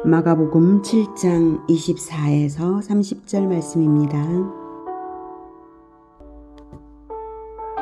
마가복음 7장 24에서 30절 말씀입니다.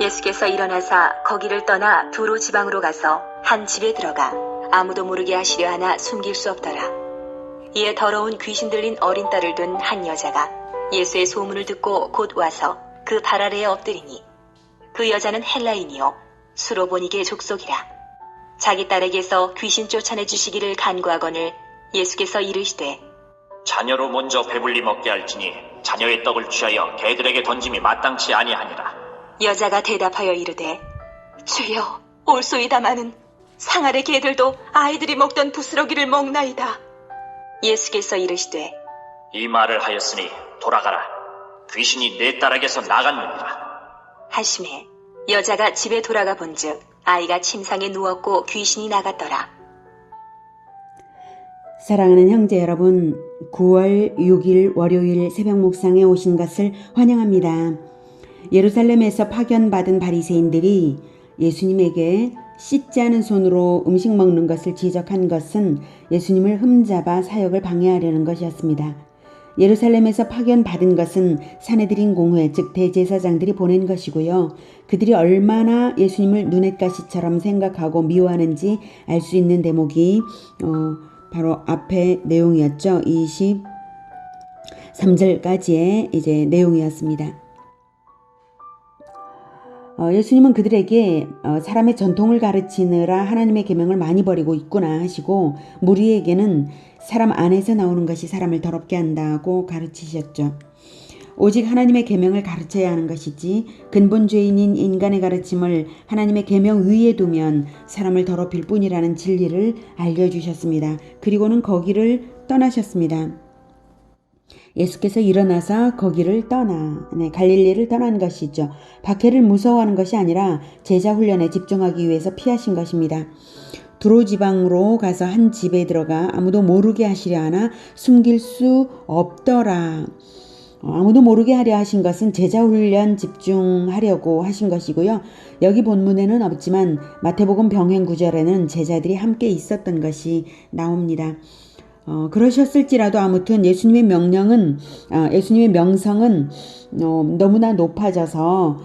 예수께서 일어나사 거기를 떠나 두로 지방으로 가서 한 집에 들어가 아무도 모르게 하시려 하나 숨길 수 없더라. 이에 더러운 귀신 들린 어린 딸을 둔 한 여자가 예수의 소문을 듣고 곧 와서 그 발 아래에 엎드리니 그 여자는 헬라인이요 수로보니게 족속이라. 자기 딸에게서 귀신 쫓아내 주시기를 간구하거늘 예수께서 이르시되 자녀로 먼저 배불리 먹게 할지니 자녀의 떡을 취하여 개들에게 던짐이 마땅치 아니하니라. 여자가 대답하여 이르되 주여 올소이다마는 상 아래 개들도 아이들이 먹던 부스러기를 먹나이다. 예수께서 이르시되 이 말을 하였으니 돌아가라. 귀신이 내 딸에게서 나갔느니라. 하시매 여자가 집에 돌아가 본즉 아이가 침상에 누웠고 귀신이 나갔더라. 사랑하는 형제 여러분, 9월 6일 월요일 새벽 묵상에 오신 것을 환영합니다. 예루살렘에서 파견받은 바리새인들이 예수님에게 씻지 않은 손으로 음식 먹는 것을 지적한 것은 예수님을 흠잡아 사역을 방해하려는 것이었습니다. 예루살렘에서 파견받은 것은 사내들인 공회, 즉 대제사장들이 보낸 것이고요. 그들이 얼마나 예수님을 눈엣가시처럼 생각하고 미워하는지 알 수 있는 대목이 바로 앞의 내용이었죠. 23절까지의 이제 내용이었습니다. 예수님은 그들에게 사람의 전통을 가르치느라 하나님의 계명을 많이 버리고 있구나 하시고 무리에게는 사람 안에서 나오는 것이 사람을 더럽게 한다고 가르치셨죠. 오직 하나님의 계명을 가르쳐야 하는 것이지 근본 죄인인 인간의 가르침을 하나님의 계명 위에 두면 사람을 더럽힐 뿐이라는 진리를 알려주셨습니다. 그리고는 거기를 떠나셨습니다. 예수께서 일어나서 거기를 갈릴리를 떠난 것이죠. 박해를 무서워하는 것이 아니라 제자 훈련에 집중하기 위해서 피하신 것입니다. 두로 지방으로 가서 한 집에 들어가 아무도 모르게 하시려 하나 숨길 수 없더라. 아무도 모르게 하려 하신 것은 제자 훈련 집중하려고 하신 것이고요. 여기 본문에는 없지만 마태복음 병행 구절에는 제자들이 함께 있었던 것이 나옵니다. 그러셨을지라도 아무튼 예수님의 명성은 너무나 높아져서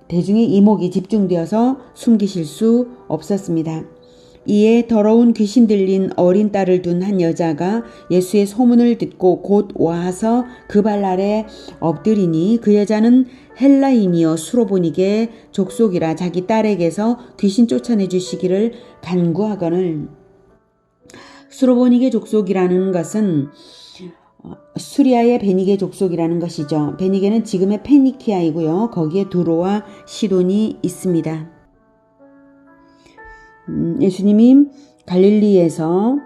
대중의 이목이 집중되어서 숨기실 수 없었습니다. 이에 더러운 귀신 들린 어린 딸을 둔 한 여자가 예수의 소문을 듣고 곧 와서 그 발 아래 엎드리니 그 여자는 헬라인이여 수로보니게 족속이라. 자기 딸에게서 귀신 쫓아내 주시기를 간구하거늘. 수로보니게 족속이라는 것은 수리아의 베니게 족속이라는 것이죠. 베니게는 지금의 페니키아이고요. 거기에 두로와 시돈이 있습니다. 예수님이 갈릴리에서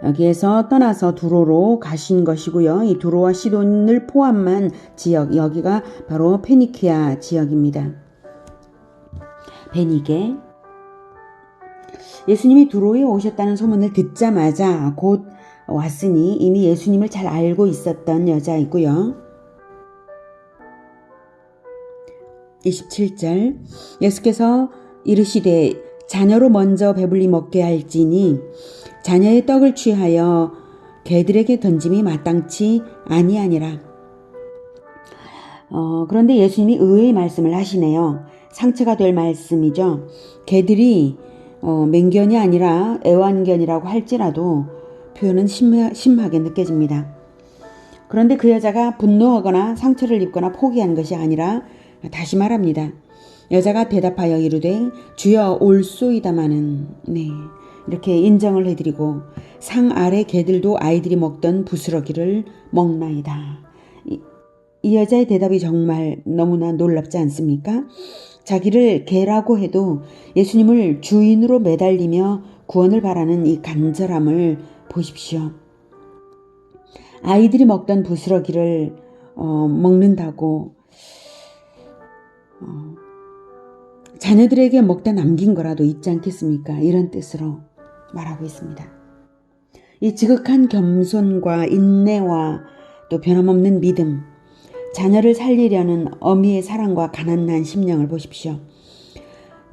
여기에서 떠나서 두로로 가신 것이고요. 이 두로와 시돈을 포함한 지역, 여기가 바로 페니키아 지역입니다. 베니게. 예수님이 두로에 오셨다는 소문을 듣자마자 곧 왔으니 이미 예수님을 잘 알고 있었던 여자이고요. 27절 예수께서 이르시되 자녀로 먼저 배불리 먹게 할지니 자녀의 떡을 취하여 개들에게 던짐이 마땅치 아니하니라. 그런데 예수님이 의외의 말씀을 하시네요. 상처가 될 말씀이죠. 개들이 맹견이 아니라 애완견이라고 할지라도 표현은 심하게 느껴집니다. 그런데 그 여자가 분노하거나 상처를 입거나 포기하는 것이 아니라 다시 말합니다. 여자가 대답하여 이르되 주여 올소이다마는 이렇게 인정을 해드리고 상 아래 개들도 아이들이 먹던 부스러기를 먹나이다. 이 여자의 대답이 정말 너무나 놀랍지 않습니까? 자기를 개라고 해도 예수님을 주인으로 매달리며 구원을 바라는 이 간절함을 보십시오. 아이들이 먹던 부스러기를 먹는다고 자녀들에게 먹다 남긴 거라도 있지 않겠습니까? 이런 뜻으로 말하고 있습니다. 이 지극한 겸손과 인내와 또 변함없는 믿음, 자녀를 살리려는 어미의 사랑과 가난한 심령을 보십시오.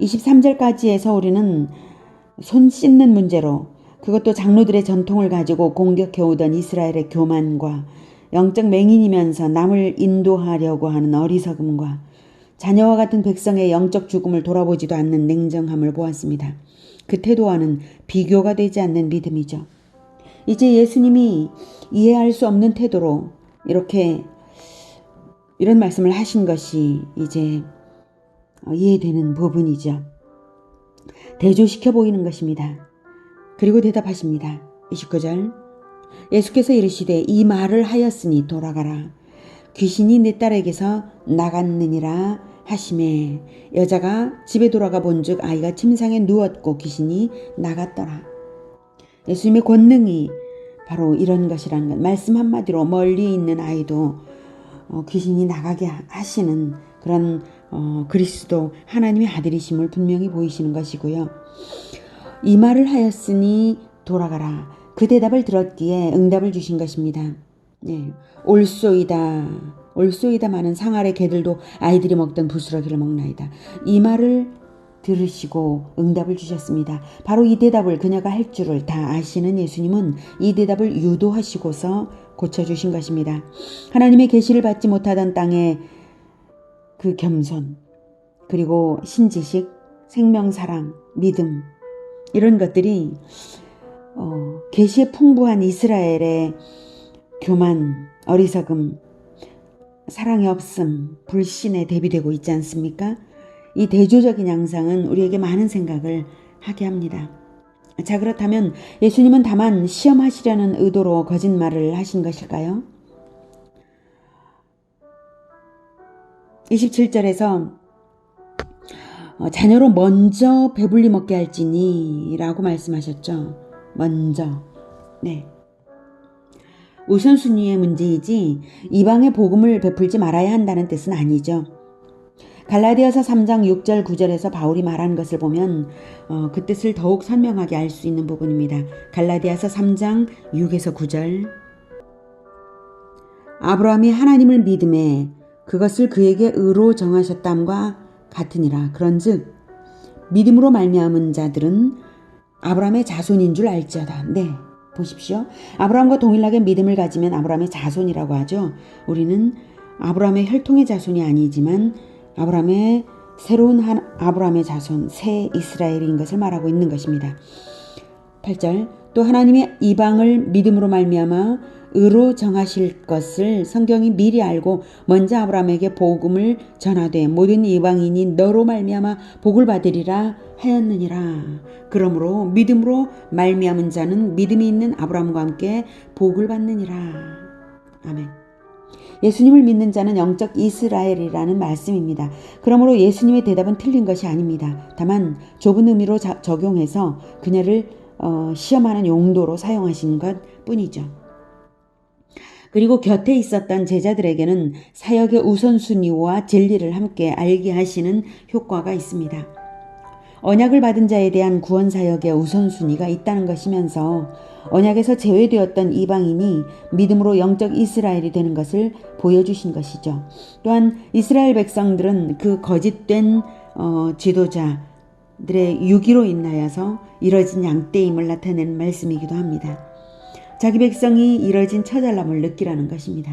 23절까지에서 우리는 손 씻는 문제로 그것도 장로들의 전통을 가지고 공격해오던 이스라엘의 교만과 영적 맹인이면서 남을 인도하려고 하는 어리석음과 자녀와 같은 백성의 영적 죽음을 돌아보지도 않는 냉정함을 보았습니다. 그 태도와는 비교가 되지 않는 믿음이죠. 이제 예수님이 이해할 수 없는 태도로 이런 말씀을 하신 것이 이제 이해되는 부분이죠. 대조시켜 보이는 것입니다. 그리고 대답하십니다. 29절 예수께서 이르시되 이 말을 하였으니 돌아가라. 귀신이 내 딸에게서 나갔느니라 하시매 여자가 집에 돌아가 본즉 아이가 침상에 누웠고 귀신이 나갔더라. 예수님의 권능이 바로 이런 것이라는 것. 말씀 한마디로 멀리 있는 아이도 귀신이 나가게 하시는 그런 그리스도 하나님의 아들이심을 분명히 보이시는 것이고요. 이 말을 하였으니 돌아가라. 그 대답을 들었기에 응답을 주신 것입니다. 네. 올소이다. 올소이다 많은 상 아래 개들도 아이들이 먹던 부스러기를 먹나이다. 이 말을 들으시고 응답을 주셨습니다. 바로 이 대답을 그녀가 할 줄을 다 아시는 예수님은 이 대답을 유도하시고서 고쳐주신 것입니다. 하나님의 계시를 받지 못하던 땅에 그 겸손, 그리고 신지식, 생명사랑, 믿음 이런 것들이 계시에 풍부한 이스라엘의 교만, 어리석음, 사랑의 없음, 불신에 대비되고 있지 않습니까? 이 대조적인 양상은 우리에게 많은 생각을 하게 합니다. 자, 그렇다면 예수님은 다만 시험하시려는 의도로 거짓말을 하신 것일까요? 27절에서 자녀로 먼저 배불리 먹게 할지니 라고 말씀하셨죠. 먼저. 네. 우선순위의 문제이지 이방의 복음을 베풀지 말아야 한다는 뜻은 아니죠. 갈라디아서 3장 6절 9절에서 바울이 말한 것을 보면 그 뜻을 더욱 선명하게 알 수 있는 부분입니다. 갈라디아서 3장 6에서 9절 아브라함이 하나님을 믿음에 그것을 그에게 의로 정하셨담과 같으니라. 그런즉 믿음으로 말미암은 자들은 아브라함의 자손인 줄 알지어다. 네, 보십시오. 아브라함과 동일하게 믿음을 가지면 아브라함의 자손이라고 하죠. 우리는 아브라함의 혈통의 자손이 아니지만 아브라함의 새로운 아브라함의 자손, 새 이스라엘인 것을 말하고 있는 것입니다. 8절 또 하나님의 이방을 믿음으로 말미암아 의로 정하실 것을 성경이 미리 알고 먼저 아브라함에게 복음을 전하되 모든 이방인이 너로 말미암아 복을 받으리라 하였느니라. 그러므로 믿음으로 말미암은 자는 믿음이 있는 아브라함과 함께 복을 받느니라. 아멘. 예수님을 믿는 자는 영적 이스라엘이라는 말씀입니다. 그러므로 예수님의 대답은 틀린 것이 아닙니다. 다만 좁은 의미로 적용해서 그녀를 시험하는 용도로 사용하신 것 뿐이죠. 그리고 곁에 있었던 제자들에게는 사역의 우선순위와 진리를 함께 알게 하시는 효과가 있습니다. 언약을 받은 자에 대한 구원 사역의 우선순위가 있다는 것이면서 언약에서 제외되었던 이방인이 믿음으로 영적 이스라엘이 되는 것을 보여주신 것이죠. 또한 이스라엘 백성들은 그 거짓된 지도자들의 유기로 인하여서 이뤄진 양떼임을 나타내는 말씀이기도 합니다. 자기 백성이 이뤄진 처절함을 느끼라는 것입니다.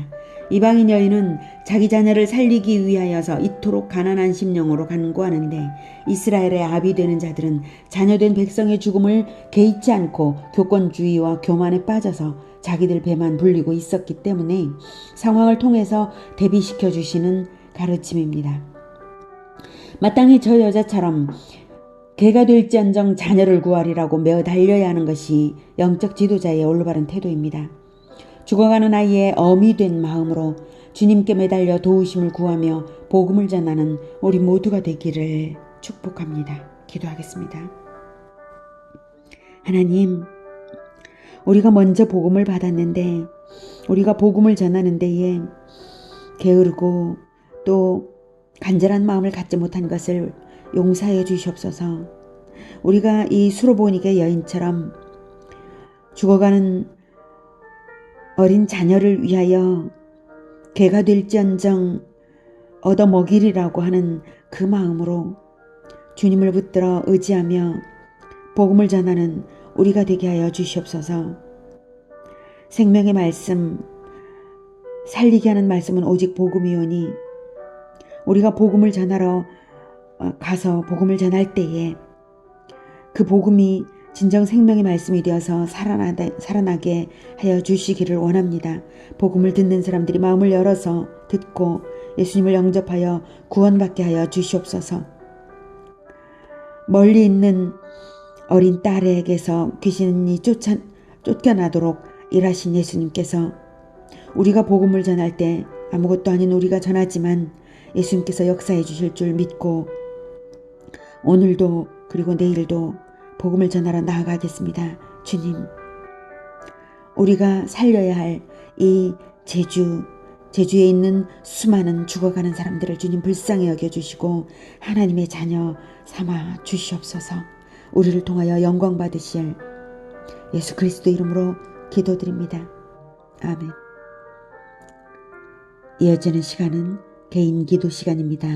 이방인 여인은 자기 자녀를 살리기 위하여서 이토록 가난한 심령으로 간구하는데 이스라엘의 아비 되는 자들은 자녀된 백성의 죽음을 개의치 않고 교권주의와 교만에 빠져서 자기들 배만 불리고 있었기 때문에 상황을 통해서 대비시켜 주시는 가르침입니다. 마땅히 저 여자처럼 개가 될지언정 자녀를 구하리라고 매어 달려야 하는 것이 영적 지도자의 올바른 태도입니다. 죽어가는 아이의 어미 된 마음으로 주님께 매달려 도우심을 구하며 복음을 전하는 우리 모두가 되기를 축복합니다. 기도하겠습니다. 하나님, 우리가 먼저 복음을 받았는데 우리가 복음을 전하는 데에 게으르고 또 간절한 마음을 갖지 못한 것을 용서해 주시옵소서. 우리가 이 수로보니게 여인처럼 죽어가는 어린 자녀를 위하여 개가 될지언정 얻어먹이리라고 하는 그 마음으로 주님을 붙들어 의지하며 복음을 전하는 우리가 되게 하여 주시옵소서. 생명의 말씀, 살리게 하는 말씀은 오직 복음이오니 우리가 복음을 전하러 가서 복음을 전할 때에 그 복음이 진정 생명의 말씀이 되어서 살아나게 하여 주시기를 원합니다. 복음을 듣는 사람들이 마음을 열어서 듣고 예수님을 영접하여 구원받게 하여 주시옵소서. 멀리 있는 어린 딸에게서 귀신이 쫓겨나도록 일하신 예수님께서 우리가 복음을 전할 때 아무것도 아닌 우리가 전하지만 예수님께서 역사해 주실 줄 믿고 오늘도 그리고 내일도 복음을 전하러 나아가겠습니다. 주님, 우리가 살려야 할 이 제주에 있는 수많은 죽어가는 사람들을 주님 불쌍히 여겨주시고 하나님의 자녀 삼아 주시옵소서. 우리를 통하여 영광 받으실 예수 그리스도 이름으로 기도드립니다. 아멘. 이어지는 시간은 개인 기도 시간입니다.